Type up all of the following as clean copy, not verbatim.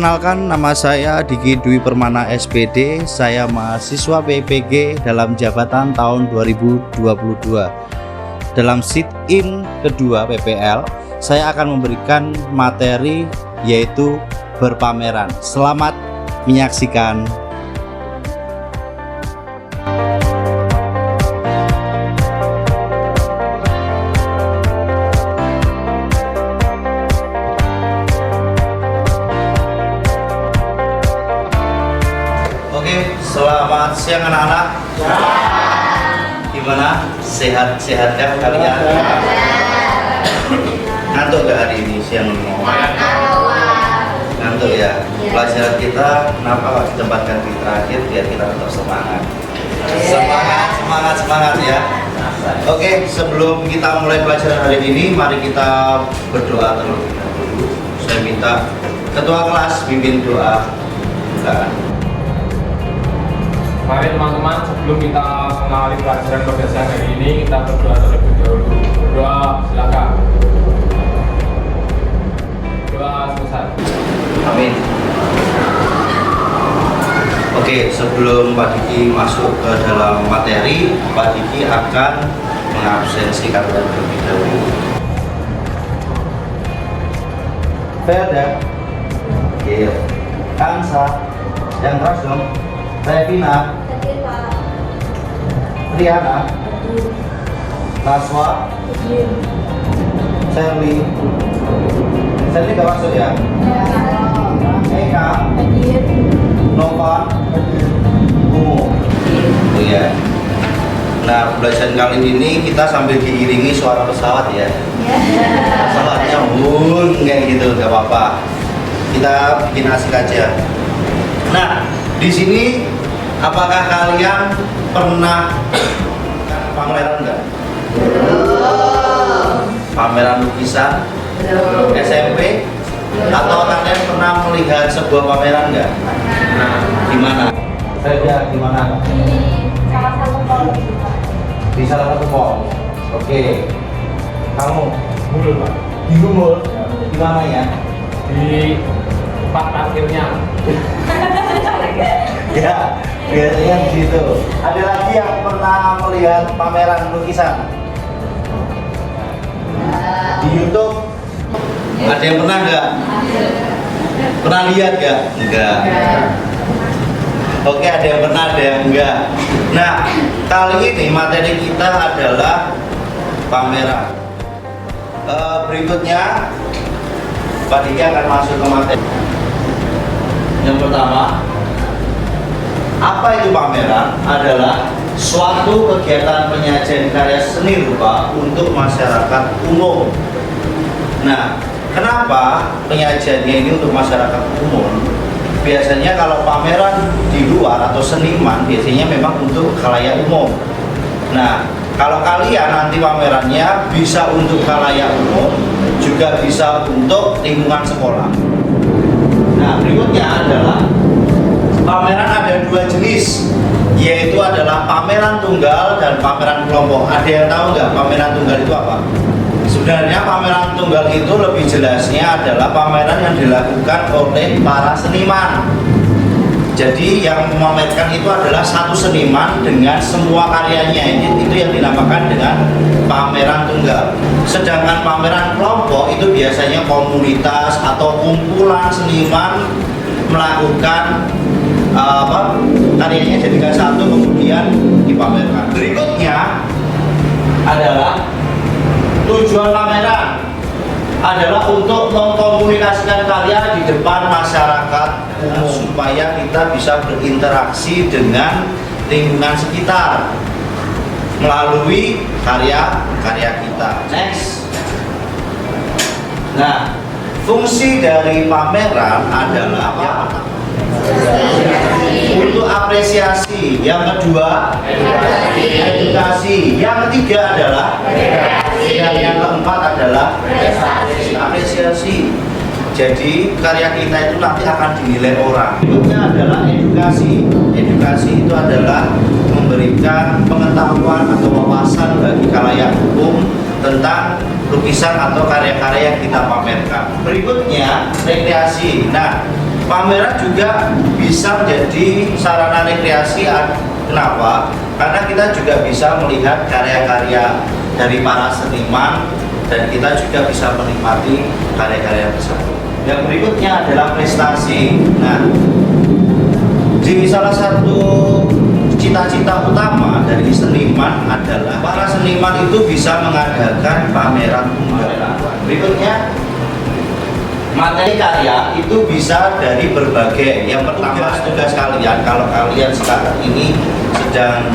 Perkenalkan, nama saya Diki Dwi Permana SPD. Saya mahasiswa PIPG dalam jabatan tahun 2022. Dalam sit-in kedua PPL, saya akan memberikan materi yaitu berpameran. Selamat menyaksikan. Oke, selamat siang anak-anak. Gimana? Sehat-sehatkah kalian? Ngantuk gak hari ini siang ini? Ngantuk ya? Pelajaran kita kenapa ditempatkan di terakhir biar kita tetap semangat. Semangat ya. Oke, sebelum kita mulai pelajaran hari ini, mari kita berdoa terlebih dahulu. Saya minta ketua kelas pimpin doa bukaan. Mari teman-teman, sebelum kita mengawali pelajaran pada siang hari ini, kita berdoa terlebih dahulu. Berdoa, silakan. Doa selesai. Amin. Oke, sebelum Pak Diki masuk ke dalam materi, Pak Diki akan mengabsensi kalian terlebih dahulu. Ferda, Gil, Kansa, yang keras dong. Revina, Riana, Naswa, Sherly gak masuk ya? Eka, Nova, Umu. Oh ya. Nah, pelajaran kali ini kita sambil diiringi suara pesawat ya. Pesawatnya kayak gitu, gak apa-apa. Kita bikin asik aja. Nah, di sini apakah kalian pernah pameran enggak? Pameran lukisan? SMP? Atau kalian pernah melihat sebuah pameran enggak? Nah, di mana? Saya di mana? Salah satu mall. Di salah satu mall. Oke. Kamu? Mulu, Pak. Di mall? Di mana ya? Di tempat parkirnya. Ya, biasanya di situ. Ada lagi yang pernah melihat pameran lukisan? Di YouTube? Ada yang pernah nggak? Pernah lihat nggak? Enggak. Oke, ada yang pernah, ada yang enggak. Nah, kali ini materi kita adalah pameran. Berikutnya, Pak Diki akan masuk ke materi. Yang pertama, apa itu pameran? Adalah suatu kegiatan penyajian karya seni rupa untuk masyarakat umum. Nah, kenapa penyajiannya ini untuk masyarakat umum? Biasanya kalau pameran di luar atau seniman biasanya memang untuk khalayak umum. Nah, kalau kalian nanti pamerannya bisa untuk khalayak umum, juga bisa untuk lingkungan sekolah. Nah, berikutnya adalah pameran ada dua jenis, yaitu adalah pameran tunggal dan pameran kelompok. Ada yang tahu nggak pameran tunggal itu apa? Sebenarnya pameran tunggal itu lebih jelasnya adalah pameran yang dilakukan oleh para seniman. Jadi yang memamerkan itu adalah satu seniman dengan semua karyanya. Itu yang dinamakan dengan pameran tunggal. Sedangkan pameran kelompok itu biasanya komunitas atau kumpulan seniman melakukan karyanya jadikan satu kemudian dipamerkan. Berikutnya adalah tujuan pameran adalah untuk mengkomunikasikan karya di depan masyarakat umum supaya kita bisa berinteraksi dengan lingkungan sekitar melalui karya-karya kita. Next. Nah, fungsi dari pameran adalah apa? Untuk apresiasi. Yang kedua, edukasi. Yang ketiga adalah dan yang keempat adalah apresiasi. Jadi karya kita itu nanti akan dinilai orang. Berikutnya adalah edukasi. Edukasi itu adalah memberikan pengetahuan atau wawasan bagi khalayak umum tentang lukisan atau karya-karya yang kita pamerkan. Berikutnya rekreasi. Nah, pameran juga bisa menjadi sarana rekreasi. Kenapa? Karena kita juga bisa melihat karya-karya dari para seniman dan kita juga bisa menikmati karya-karya tersebut. Yang berikutnya adalah prestasi. Nah, di salah satu cita-cita utama dari seniman adalah para seniman itu bisa mengadakan pameran tunggal. Berikutnya, materi karya itu bisa dari berbagai. Yang pertama, tugas kalian kalau kalian sekarang ini sedang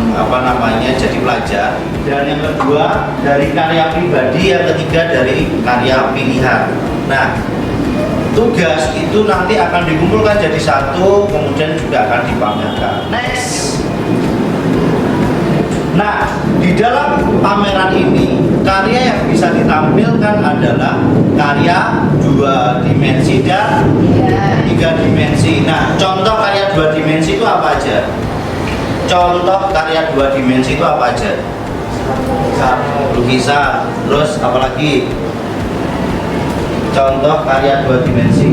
jadi pelajar, dan yang kedua dari karya pribadi, yang ketiga dari karya pilihan. Nah, tugas itu nanti akan dikumpulkan jadi satu, kemudian juga akan dipamerkan. Next. Nah, di dalam pameran ini karya yang bisa ditampilkan adalah karya 2 dimensi dan 3 dimensi. Nah, contoh karya 2 dimensi itu apa aja? Contoh karya 2 dimensi itu apa aja? Lukisan. Terus apalagi? Contoh karya 2 dimensi.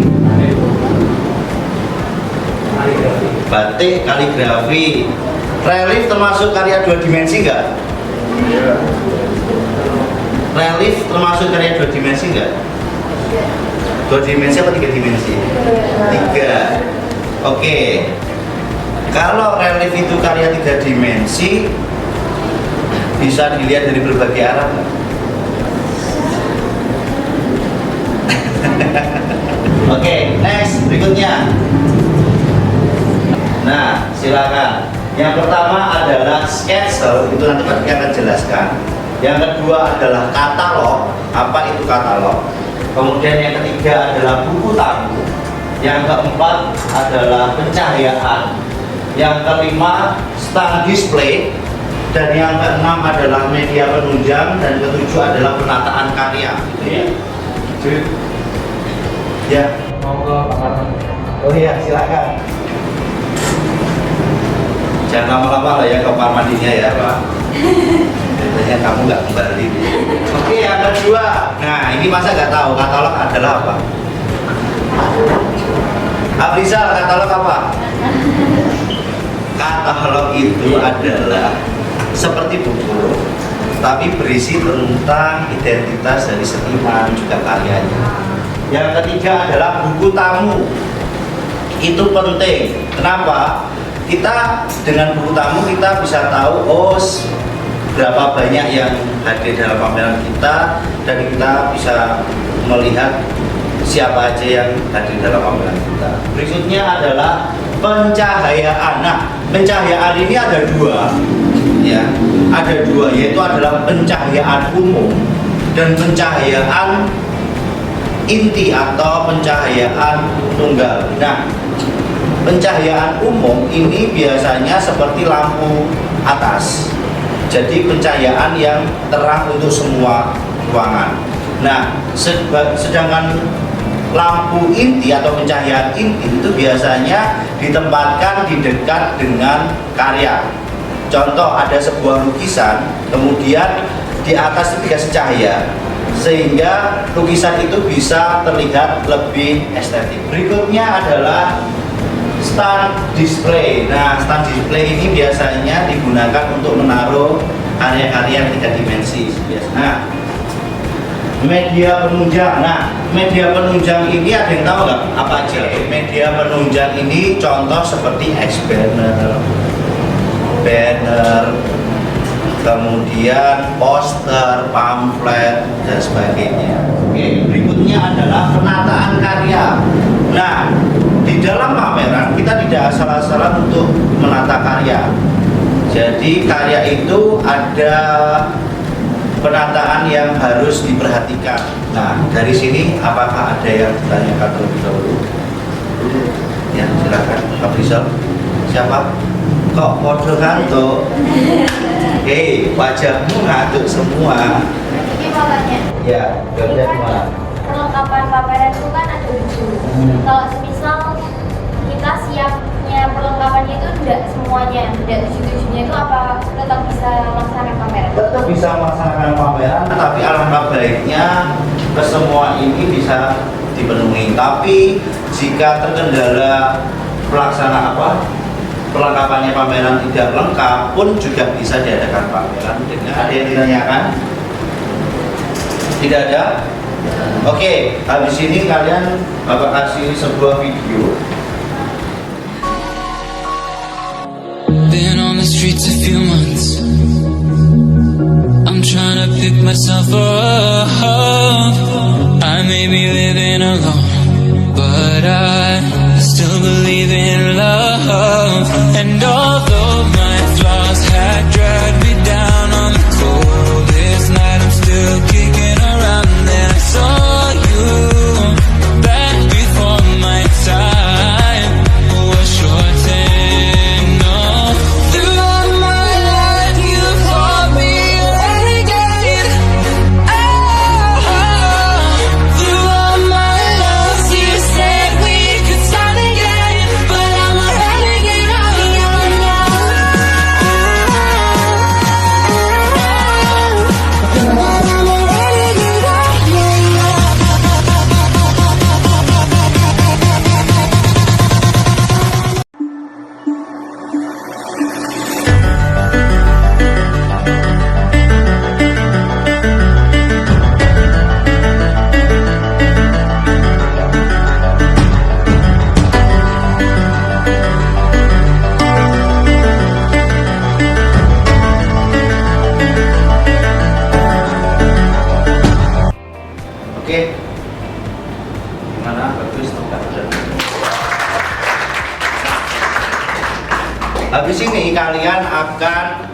Batik, kaligrafi. Relief termasuk karya 2 dimensi enggak? Relief termasuk karya 2 dimensi enggak? 2 dimensi apa 3 dimensi? 3. Oke. Kalau relief itu karya 3 dimensi, bisa dilihat dari berbagai arah enggak? Oke, next, berikutnya. Nah, silakan. Yang pertama adalah sketsa, itu nanti Pak Diki akan jelaskan. Yang kedua adalah katalog, apa itu katalog. Kemudian yang ketiga adalah buku tamu. Yang keempat adalah pencahayaan. Yang kelima stand display. Dan yang keenam adalah media penunjang. Dan ketujuh adalah penataan karya. Ya. Mau ke Pak Marman. Oh iya, silakan. Jangan lama-lama lah ya ke kamar mandinya ya Pak. Biasanya kamu nggak kembali. Oke, yang kedua. Nah, ini masa nggak tahu katalog adalah apa? Afrizal, katalog apa? Katalog itu adalah seperti buku, tapi berisi tentang identitas dari seniman juga karyanya. Yang ketiga adalah buku tamu. Itu penting. Kenapa? Kita dengan buku tamu kita bisa tahu berapa banyak yang hadir dalam pameran kita, dan kita bisa melihat siapa aja yang hadir dalam pameran kita. Berikutnya adalah pencahayaan. Nah, pencahayaan ini ada 2, ya, ada 2, yaitu adalah pencahayaan umum dan pencahayaan inti atau pencahayaan tunggal. Nah, pencahayaan umum ini biasanya seperti lampu atas, jadi pencahayaan yang terang untuk semua ruangan. Nah, sedangkan lampu inti atau pencahayaan inti itu biasanya ditempatkan di dekat dengan karya. Contoh, ada sebuah lukisan, kemudian di atas itu dikasih cahaya, sehingga lukisan itu bisa terlihat lebih estetik. Berikutnya adalah stand display. Nah, stand display ini biasanya digunakan untuk menaruh karya-karya 3 dimensi. Nah, media penunjang. Nah, media penunjang ini ada yang tahu nggak apa aja? Media penunjang ini contoh seperti banner, kemudian poster, pamflet, dan sebagainya. Oke, berikutnya adalah penataan karya. Nah, di dalam pameran kita tidak asal-asalan untuk menata karya. Jadi karya itu ada penataan yang harus diperhatikan. Nah, dari sini apakah ada yang ditanyakan terlebih dahulu? Ya, silakan Pak Rizal. Siapa? Kok kode ngantuk? Hei, wajahmu ngantuk semua. Ini mau tanya. Ya, jawabnya gimana? Perlengkapan pameran itu kan ada 7. Kalau semisal kita siapnya perlengkapannya itu tidak semuanya, tidak 7-7-nya itu apa tetap bisa melaksanakan pameran? Tetap bisa melaksanakan pameran, tapi alangkah baiknya kesemua ini bisa dipenuhi. Tapi jika terkendala perlengkapannya pameran tidak lengkap pun juga bisa diadakan pameran. Ada yang ditanyakan? Tidak ada? Oke, habis ini kalian Bapak kasih sebuah video. Been on the streets a few months. I'm trying to pick myself up. I may be living alone, but I still believe in love. And although my flaws had dragged me down on the coldest night, I'm still kicking around. Then I saw you back before my time was shortened. No, throughout my life you called me a renegade. Throughout my loves you said we could start again, but I'm a renegade on you now. But I'm a renegade on you now. Oke. Gimana? Bagus, tidak. Habis ini kalian akan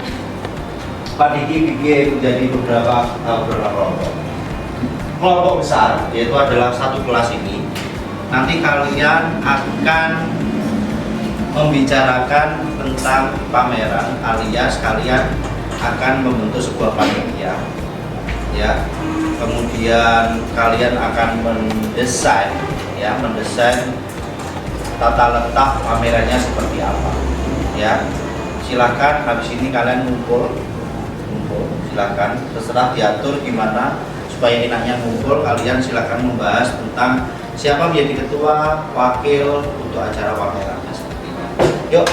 Pak Diki bikin menjadi beberapa kelompok. Kelompok besar, yaitu adalah satu kelas ini. Nanti kalian akan membicarakan tentang pameran, alias kalian akan membentuk sebuah panitia. Ya, kemudian kalian akan mendesain tata letak pamerannya seperti apa. Ya, silahkan habis ini kalian ngumpul, silahkan terserah diatur gimana supaya enaknya ngumpul. Kalian silahkan membahas tentang siapa menjadi ketua, wakil untuk acara pamerannya seperti ini. Yuk.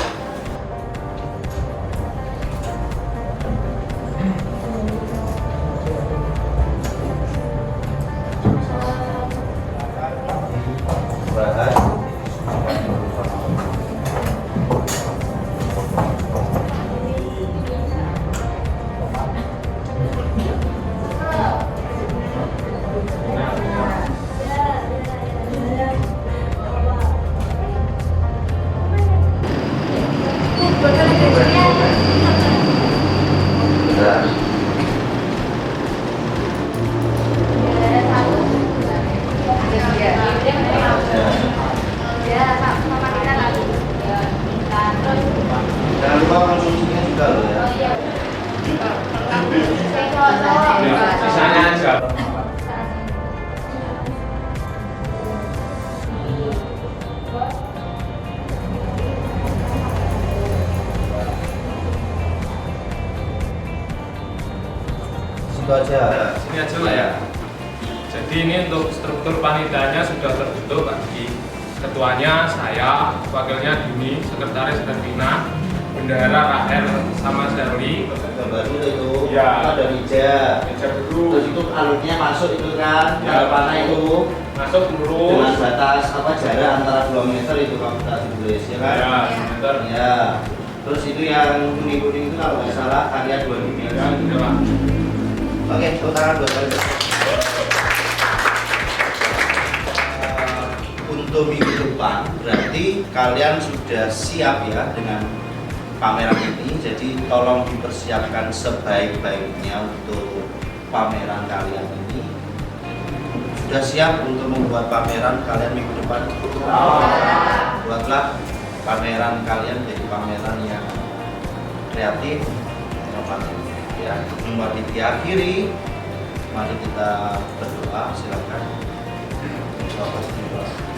Jangan lupa konsumsinya juga loh ya. Sisanya aja. Situ aja. Sini aja lah ya. Jadi ini untuk struktur panitianya sudah terbentuk Pak Diki. Ketuanya saya, wakilnya Dini, sekretaris Ervina, bendahara Rahel sama Sherly. Gambar dulu itu. Ya. Ada meja. Meja dulu. Terus itu alurnya masuk itu kan. Ya. Ada panah itu. Masuk lurus. Dengan batas jarak antara 2 meter itu kalau kita tulis ya kan. Ya, meter. Ya. Terus itu yang kuning-kuning itu kalau nggak salah karya 2 dimensi. Ya, sudah Pak. Oke, tepuk tangan buat kalian. Untuk minggu depan berarti kalian sudah siap ya dengan pameran ini. Jadi tolong dipersiapkan sebaik-baiknya untuk pameran kalian ini. Sudah siap untuk membuat pameran kalian minggu depan? Buatlah pameran kalian jadi pameran yang kreatif, inovatif ya. Mari diakhiri, mari kita berdoa. Silakan.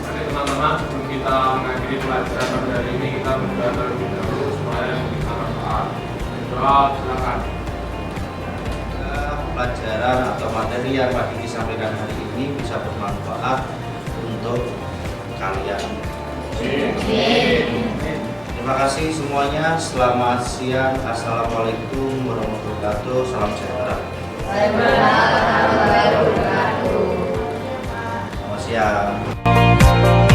Oke teman-teman, sebelum kita mengakhiri pelajaran pada hari ini, kita berdoa terlebih dahulu supaya bisa manfaat. Doa, silakan. Pelajaran atau materi yang Pak Diki sampaikan hari ini bisa bermanfaat untuk kalian. Terima kasih semuanya. Selamat siang. Assalamualaikum warahmatullahi wabarakatuh. Salam sejahtera. Waalaikumsalam warahmatullahi wabarakatuh. Selamat siang.